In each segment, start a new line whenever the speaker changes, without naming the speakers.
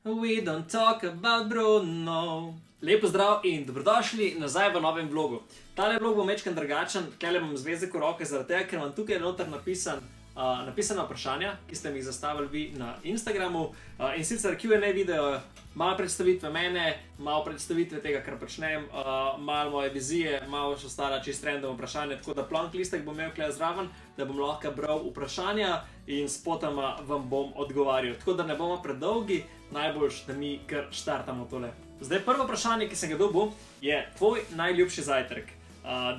We don't talk about Bruno. Lep pozdrav in dobrodošli nazaj v novem vlogu. Tale vlog bo mečken drugačen, tlele imam zvezek v roke, zaradi tega, ker imam tukaj noter napisana vprašanja, ki ste mi jih zastavili vi na Instagramu. In sicer Q&A video, malo predstavitve mene, malo predstavitve tega, kar počnem, malo moje vizije, malo še ostala čist random vprašanja, tako da plonk listek bom imel tukaj zraven, da bom lahko bral vprašanja in spotoma vam bom odgovarjal. Tako da ne bomo predolgi, najboljš, da mi kar štartamo tole. Zdaj, prvo vprašanje, ki sem ga dobil, je tvoj najljubši zajtrk.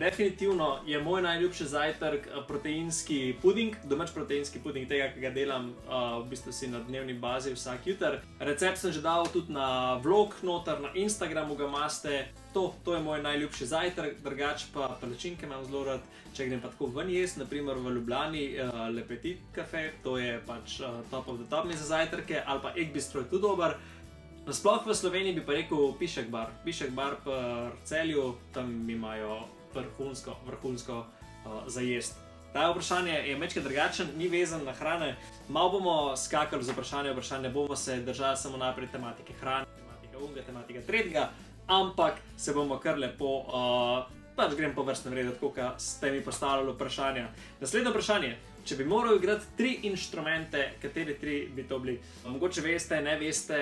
Definitivno je moj najljubši zajtrk proteinski puding, domač proteinski puding, tega, ki ga delam v bistvu si na dnevni bazi vsak jutr. Recept sem že dal tudi na vlog noter, na Instagramu ga imate. To je moj najljubši zajtrk, drugače pa palačinke imam zelo rad, če grem pa tako ven jesti, naprimer v Ljubljani Le Petit Cafe, to je pač top of the top mi za zajtrke, ali pa Egg Bistro je tudi dober. Nasploh v Sloveniji bi pa rekel Pišek bar. Pišek bar v Celju, tam imajo vrhunsko za jesti. Ta vprašanje je mečke drugačen, ni vezan na hrane. Malo bomo skakali z vprašanje, bomo se držali samo najprej tematike hrane, tematika unga, tematika tretjega, ampak se bomo kar lepo, pač grem po vrstnem redu, tako kot ste mi postavljali vprašanja. Naslednje vprašanje. Če bi moral igrati 3 inštrumente, kateri 3 bi to bili? Mogoče veste, ne veste,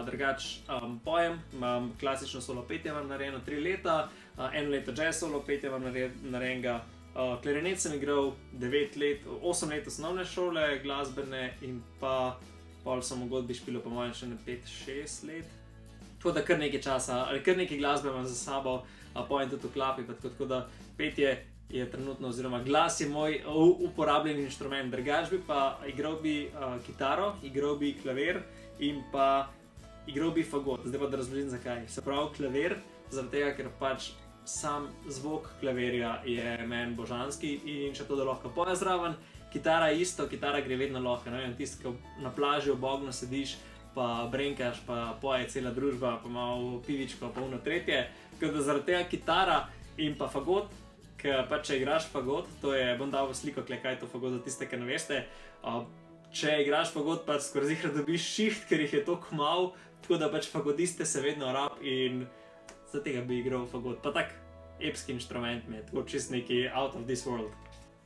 drugače pojem, imam klasično solo petje vam narejeno 3 leta, 1 leto jazz solo petje vam narejenega, klarinet sem igral 9 let, 8 let osnovne šole, glasbene in pa pol sem v godbi špilil po mojem še na 5-6 let. Tako da kar nekaj časa, kar nekaj glasbe imam za sabo, pojem tudi v klapi, tako da petje je trenutno, oziroma glas je moj uporabljen inštrument. Drugač bi pa igral bi kitaro, igral bi klavir in pa igral bi fagot. Zdaj pa da razložim zakaj. Se pravi klavir, zaradi tega, ker pač sam zvok klavirja je meni božanski in še to, da lahko poje zraven. Kitara je isto, kitara gre vedno lahko, ne vem, tisti, ko na plaži ob ognju sediš, pa brenkaš, pa poje cela družba, pa malo pivičko, pa uno tretje. Tako da zaradi tega kitara in pa fagot, ker pa če igraš fagot, to je, bom dal v sliko, kaj je to fagot za tiste, ki ne veste. Če igraš fagot, pa skoraj zihar dobiš šiht, ker jih je toliko malo, tako da pač fagodiste se vedno rab in za tega bi igral fagot. Pa tak epski inštrument mi je, tako čist neki out of this world.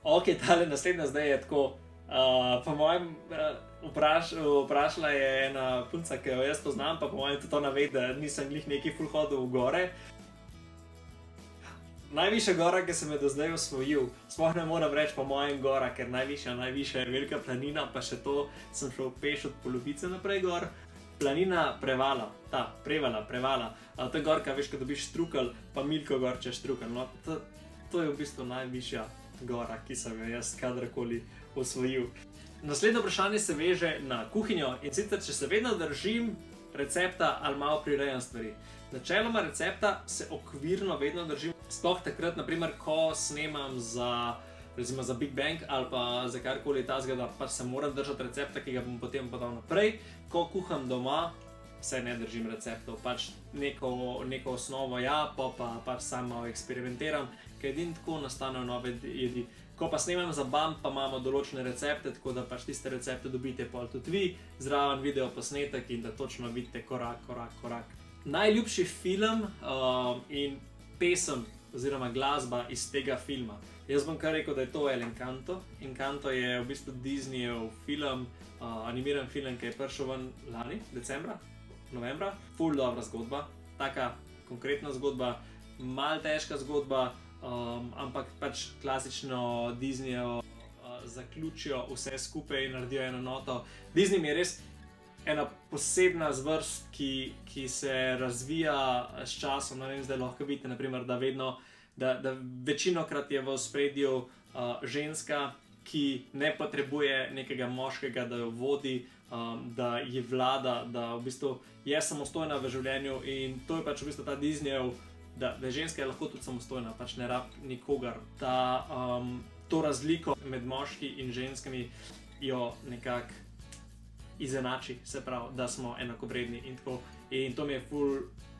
Ok, tale naslednja zdaj je tako, po mojem vprašala je ena punca, ki jo jaz poznam, pa po mojem tudi ona ve, da nisem glih neki ful hodil v gore. Najvišja gora, ki sem jo do zdaj osvojil, sploh ne moram reči po mojem gora, ker najvišja je velika planina, pa še to sem šel peš od polovice naprej gor. Planina Prevala, Prevala. To je gorka, veš, ko dobiš štrukelj, pa Milko gor čez štrukelj. No, to je v bistvu najvišja gora, ki sem jo jaz kadarkoli osvojil. Naslednje vprašanje se veže na kuhinjo in sicer, če se vedno držim recepta ali malo prirejam stvari. Načeloma recepta se okvirno vedno držim, sploh takrat, naprimer, ko snemam za Big Bang ali pa za karkoli tazga, da pač se moram držati recepta, ki ga bom potem podal naprej. Ko kuham doma, se ne držim receptov, pač neko osnovo ja, pa pač sam malo eksperimentiram, ker edin tako nastanejo nove jedi. Ko pa snemam za BAM, pa imamo določene recepte, tako da pač tiste recepte dobite pol tudi vi, zraven video posnetek in da točno vidite korak. Najljubši film in pesem oziroma glasba iz tega filma. Jaz bom kar rekel, da je to El Encanto. Encanto je v bistvu Disneyev film, animiran film, ki je prišel ven lani, novembra. Ful dobra zgodba, taka konkretna zgodba, mal težka zgodba, ampak pač klasično Disneyevo zaključijo vse skupaj in naredijo eno noto. Disney mi je res ena posebna zvrst, ki se razvija s časom. Ne vem, zdaj lahko vidite, naprimer, da večinokrat je v ospredju ženska, ki ne potrebuje nekega moškega, da jo vodi, da ji vlada, da v bistvu je samostojna v življenju in to je pač v bistvu ta Disneyev, da ženska je lahko tudi samostojna, pač ne rab nikogar. To razliko med moški in ženskami jo nekako izenači, se pravi, da smo enakovredni in tako. In to mi je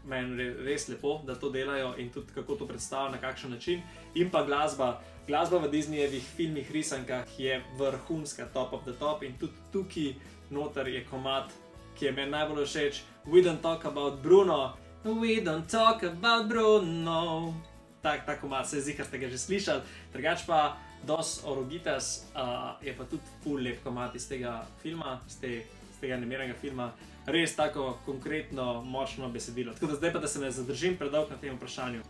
meni res lepo, da to delajo in tudi kako to predstavlja, na kakšen način. In pa glasba v Disneyjevih filmih, risankah je vrhunska, top of the top in tudi tukaj noter je komad ki je meni najbolj všeč. We don't talk about Bruno. We don't talk about Bruno. Tako malo se zdi, ker ste ga že slišali. Drugač pa Dos Oruguitas je pa tudi ful lep komad iz tega filma, iz tega animiranega filma. Res tako konkretno, močno besedilo. Tako da zdaj pa, da se ne zadržim predolgo na tem vprašanju.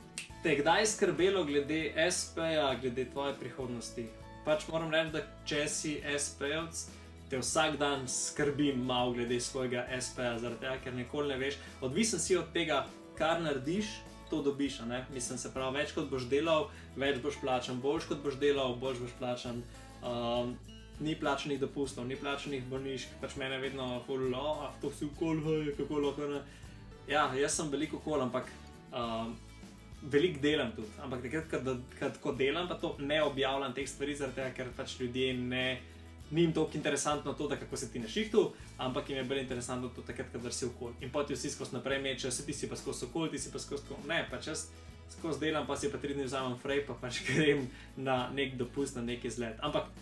Te je kdaj skrbelo glede SP-ja, glede tvoje prihodnosti? Pač moram reči, da če si SP-jevc, te vsak dan skrbi malo glede svojega SP-ja, zaradi tega, ker nikoli ne veš. Odvisen si od tega, kar narediš, to dobiš, ne? Mislim, se pravi, več kot boš delal, več boš plačan, boljš kot boš delal, boljš boš plačan. Ni plačanih dopustov, ni plačanih bolnišk, pač mene vedno ful, to si okol, kako lahko ne. Ja, jaz sem veliko okol, ampak veliko delam tudi, ampak takrat, ko delam, pa to ne objavljam teh stvari, zaradi tega, ker pač ljudje ni jim toliko interesantno to, da kako se ti na šihtu, ampak jim je bolj interesantno to takrat, kadar si okol. In poti vsi skozi naprej mečejo, se ti si pa skozi okol, ti si pa skozi okol. Ne, pač jaz skozi delam, pa si pa 3 dni vzamem frej, pa pač grem na nek dopust, na nek izlet. Ampak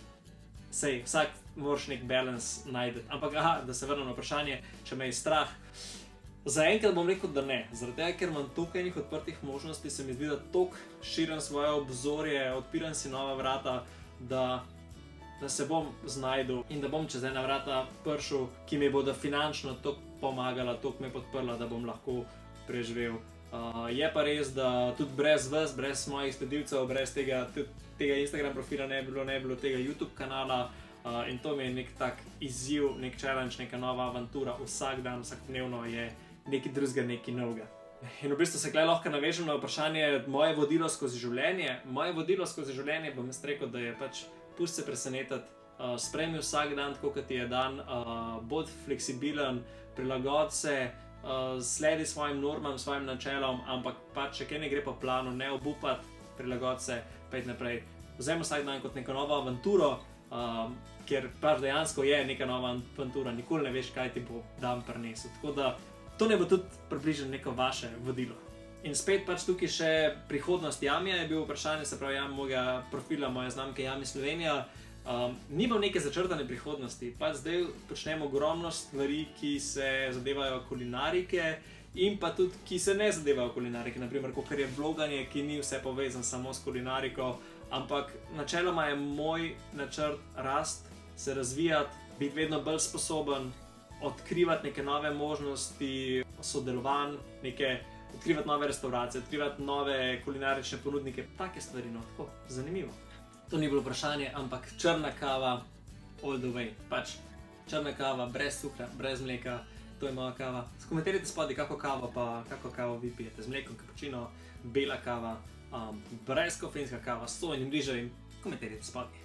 sej, vsak moraš nek balans najti. Ampak da se vrnem na vprašanje, če me je strah. Zaenkrat bom rekel, da ne. Zaradi tega, ker imam toliko enih odprtih možnosti, se mi zdi, da toliko širim svoje obzorje, odpiram si nova vrata, da se bom znajdel in da bom čez ena vrata prišel, ki mi bodo finančno toliko pomagala, toliko me podprla, da bom lahko preživel. Je pa res, da tudi brez vas, brez mojih sledilcev, brez tega Instagram profila ne bi bilo tega YouTube kanala in to mi je nek tak izziv, nek challenge, neka nova avantura. Vsak dan, vsakdnevno je nekaj drugega, nekaj novega. In v bistvu se tukaj lahko navežem na vprašanje moje vodilo skozi življenje. Moje vodilo skozi življenje bom jaz rekel, da je pač pusti se presenetiti, sprejmi vsak dan tako, kot ti je dan, bodi fleksibilen, prilagodi se, sledi svojim normam, svojim načelom, ampak pač, če kaj ne gre po planu, ne obupati, prilagodi se, pejt naprej. Vzemi vsak dan kot neko novo avanturo, ker pač dejansko je neka nova avantura, nikoli ne veš, kaj ti bo dan prinesel. Tako da to ne bo tudi približno neko vaše vodilo. In spet pač tukaj še prihodnost Jamija je bil vprašanje, se pravi mojega profila, moje znamke Jami Slovenija. Ni bilo neke začrtane prihodnosti, pač zdaj počnemo ogromno stvari, ki se zadevajo kulinarike in pa tudi, ki se ne zadevajo kulinarike, naprimer, kot je vloganje, ki ni vse povezan samo s kulinariko, ampak načeloma je moj načrt rast, se razvijati, biti vedno bolj sposoben, odkrivati neke nove možnosti, sodelovanj, odkrivati nove restauracije, odkrivati nove kulinarične ponudnike, take stvari, no, tako, zanimivo. To ni bilo vprašanje, ampak črna kava all the way, pač črna kava, brez cukra, brez mleka, to je moja kava. Skomentirajte spodaj, kako kavo vi pijete, z mlekom, cappuccino, bela kava, brez kofeinska kava, s sojnim rižem, komentirajte spodaj.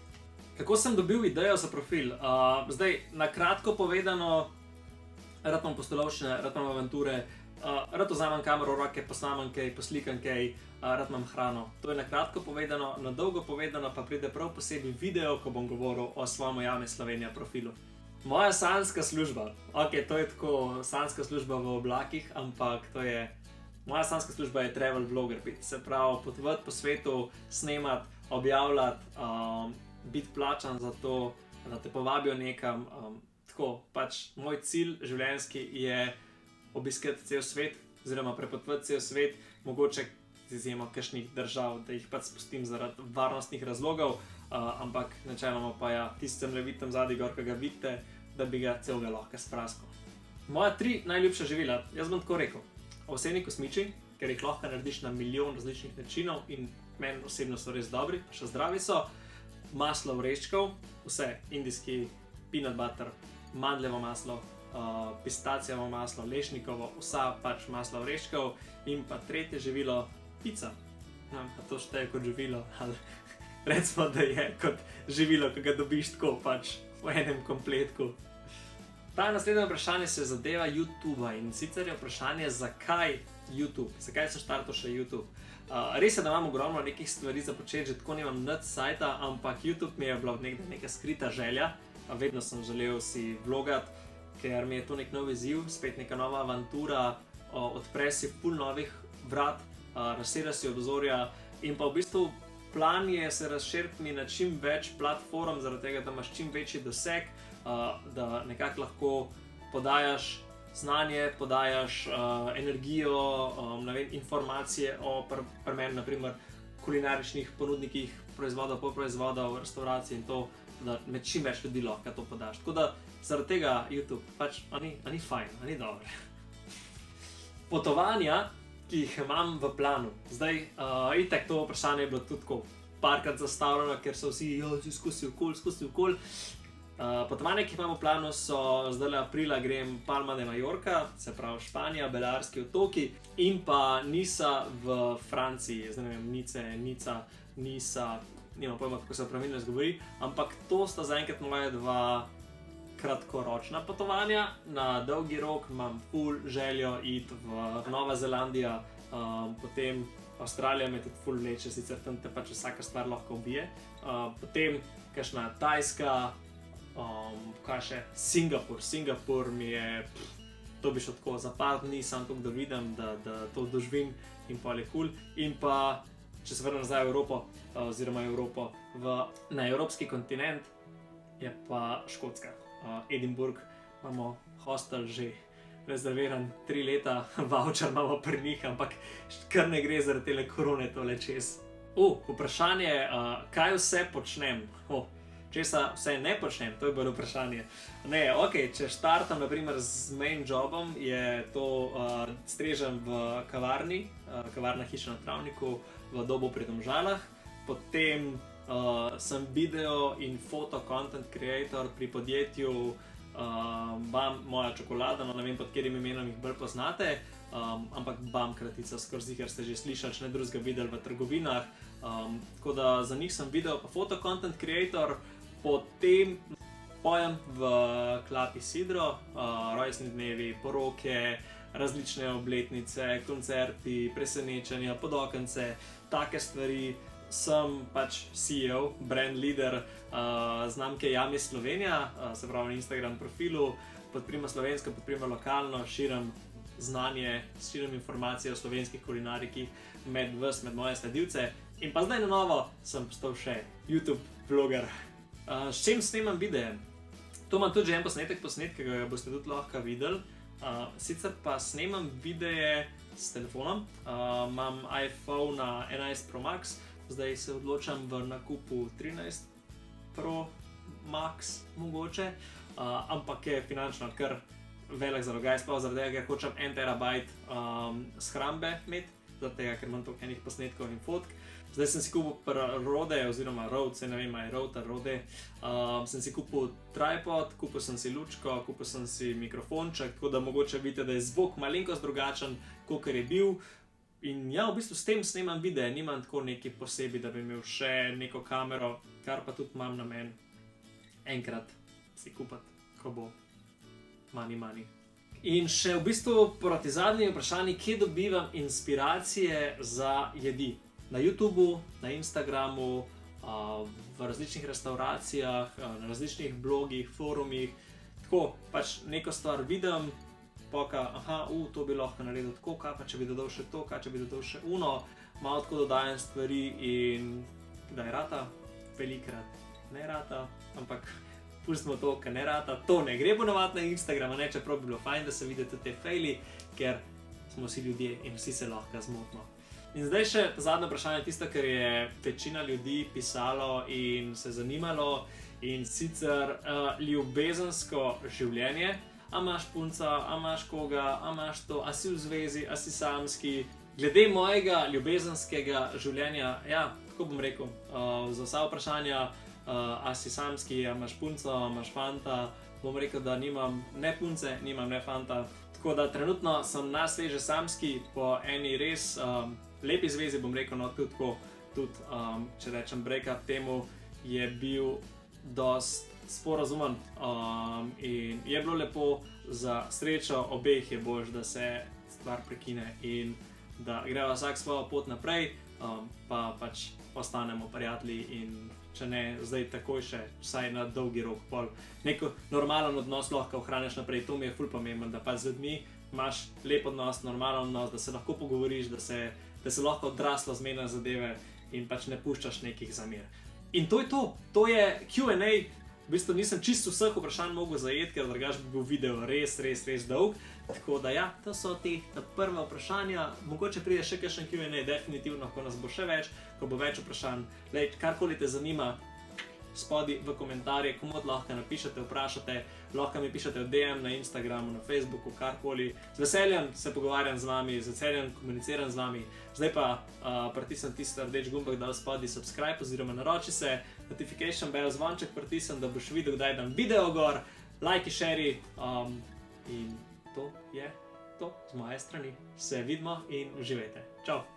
Kako sem dobil idejo za profil? Zdaj, na kratko povedano, rad imam pustolovščine, rad imam avanture, rad vzamem kamero v roke, posnamem kaj, poslikam kaj, rad imam hrano. To je na kratko povedano, na dolgo povedano pa pride prav posebej video, ko bom govoril o svojem Jami Slovenija profilu. Moja sanjska služba, to je tako sanjska služba v oblakih, ampak moja sanjska služba je travel vlogger biti, se pravi potovati po svetu, snemati, objavljati, biti plačan za to, da te povabijo nekam. Tako, pač moj cilj življenjski je obiskati cel svet, oziroma prepotovati cel svet, mogoče z izjemo kakšnih držav, da jih pač spustim zaradi varnostnih razlogov, ampak načeloma pa ja, tistem levitem zadaj gor, ki ga vidite, da bi ga celega lahko spraskal. Moja 3 najljubša živila, jaz bom tako rekel, ovseni kosmiči, ker jih lahko narediš na milijon različnih načinov in meni osebno so res dobri, pa še zdravi so, maslo oreščkov, vse, indijski, peanut butter, mandljevo maslo, pistacijevo maslo, lešnikovo, vsa pač masla oreščkov in pa tretje živilo, pica. Pa to šteje kot živilo, ali recimo, da je kot živilo, ki ga dobiš tako pač v enem kompletku. Ta naslednje vprašanje se zadeva YouTubea in sicer je vprašanje, zakaj YouTube, zakaj sem štartal še YouTube. Res je, da imam ogromno nekih stvari za početi, že tako nimam nič sajta, ampak YouTube mi je bila nekdaj neka skrita želja. Vedno sem želel si vlogati, ker mi je to nek nov izziv, spet neka nova avantura, odpre si ful novih vrat, razširja si obzorja in pa v bistvu plan je se razširiti mi na čim več platform, zaradi tega, da imaš čim večji doseg, da nekako lahko podajaš znanje, podajaš energijo, ne vem, informacije o pri meni, naprimer, kulinaričnih ponudnikih proizvodov, polproizvodov, restauracij in to, da med čim več ljudi lahko to podaš. Tako da zaradi tega YouTube pač ni fajn, ni dobro. Potovanja, ki jih imam v planu. Zdaj, itak to vprašanje je bilo tudi tako parkrat zastavljeno, ker so vsi, si skusil okol. Potovanja, ki jih imam v planu, so zdaj aprila grem Palma de Mallorca, se pravi Španija, Balearski otoki in pa Nisa v Franciji, zdaj ne vem, Nisa, nimam pojma, kako se pravilno izgovori, ampak to sta zaenkrat moja dva kratkoročna potovanja. Na dolgi rok imam ful željo iti v Nova Zelandija, potem Avstralija me tudi ful vleče, sicer tam te pač vsaka stvar lahko ubije, potem kakšna Tajska, kaj še, Singapur mi je, to bi šlo tako za par dni, sam tako da vidim, da to doživim in pa je cool. In pa, če se vrnem nazaj v Evropo, oziroma Evropo, na evropski kontinent, je pa Škotska. Edinburgh, imamo hostel že rezerviran 3 leta, voucher imamo pri njih, ampak kar ne gre zaradi tele korone tole čez. Vprašanje, kaj vse počnem? Česa vse ne počnem, to je bilo vprašanje. Ne, če štartam naprimer z main jobom, je to strežem v kavarni, kavarna Hiša na Travniku v Dobu pri Domžalah, potem sem video in foto content creator pri podjetju BAM Moja čokolada, no ne vem pod katerim imenom jih bolj poznate, ampak BAM kratica, skoraj ker ste že slišali, če ne drugega videli v trgovinah, tako da za njih sem video pa foto content creator, potem pojem v klapi Sidro, rojstni dnevi, poroke, različne obletnice, koncerti, presenečenja, podokance, take stvari. Sem pač CEO, brand leader znamke Yummy Slovenija, se pravi na Instagram profilu, podprima slovensko, podprima lokalno, širim znanje, širim informacije o slovenskih kulinarikih med moje sledilce. In pa zdaj na novo sem postal še YouTube vloger. S čim snemam videe? To imam tudi že en posnetek, ki ga boste tudi lahko videli. Sicer pa snemam videe s telefonom, imam iPhone 11 Pro Max, zdaj se odločam v nakupu 13 Pro Max mogoče, ampak je finančno kar velik zalogaj, sploh zaradi tega, ker hočem 1 terabajt shrambe imeti, zaradi tega, ker imam toliko enih posnetkov in fotk. Zdaj sem si kupil Rode, oziroma Rode, se ne vem, je Rode ali Rode, sem si kupil tripod, kupil sem si lučko, kupil sem si mikrofonček, tako da mogoče vidite, da je zvok malenkost drugačen, kakor je bil. In ja, v bistvu s tem snemam videe, nimam tako nekaj posebej, da bi imel še neko kamero, kar pa tudi imam namen enkrat si kupiti, ko bo money. In še v bistvu proti zadnji vprašanji, kje dobivam inspiracije za jedi? Na YouTubu, na Instagramu, v različnih restauracijah, na različnih blogih, forumih. Tako, pač neko stvar vidim, poka, to bi lahko naredil tako, kaj pa če bi dodal še to, kaj če bi dodal še uno, malo tako dodajam stvari in kdaj rata, velikrat ne rata, ampak pustimo to, ker ne rata, to ne gre ponovati na Instagram, čeprav bi bilo fajn, da se vidite te fejli, ker smo vsi ljudje in vsi se lahko zmotimo. In zdaj še zadnje vprašanje, tisto, kar je večina ljudi pisalo in se zanimalo, in sicer ljubezensko življenje. A imaš punca, a imaš koga, a imaš to, a si v zvezi, a si samski. Glede mojega ljubezenskega življenja, ja, tako bom rekel, za vsa vprašanja, a si samski, a imaš punco, a imaš fanta, bom rekel, da nimam ne punce, nimam ne fanta. Tako da trenutno sem najsveže samski po eni res lepi zvezi, bom rekel, no tudi, če rečem break-up temu, je bil dost sporazumen in je bilo lepo, za srečo obeh je boljše, da se stvar prekine in da greva vsak svojo pot naprej, pa pač ostanemo prijatelji in če ne, zdaj takoj še, vsaj na dolgi rok, pol neko normalen odnos lahko ohraniš naprej, to mi je ful pomembno, da pa z ljudmi imaš lep odnos, normalen odnos, da se lahko pogovoriš, da se lahko odraslo zmeniš zadeve in pač ne puščaš nekih zamer. In to je to, to je Q&A, V bistvu nisem čisto vseh vprašanj mogel zajeti, ker drugače bi bil video res dolg. Tako da ja, to so te prva vprašanja. Mogoče pride še kakšen Q&A, definitivno, ko nas bo še več, ko bo več vprašanj. Lej, karkoli te zanima, spodaj v komentarje, komod lahko napišete, vprašate, lahko mi pišete v DM na Instagramu, na Facebooku, karkoli. Z veseljem se pogovarjam z vami, z veseljem komuniciram z vami. Zdaj pa pritisnem tisti rdeč gumbek dal spodaj subscribe oziroma naroči se, notification bell zvonček pritisnem, da boš videl, kdaj dam video gor, lajki, šeri in to je to z moje strani. Se vidimo in uživajte. Čau!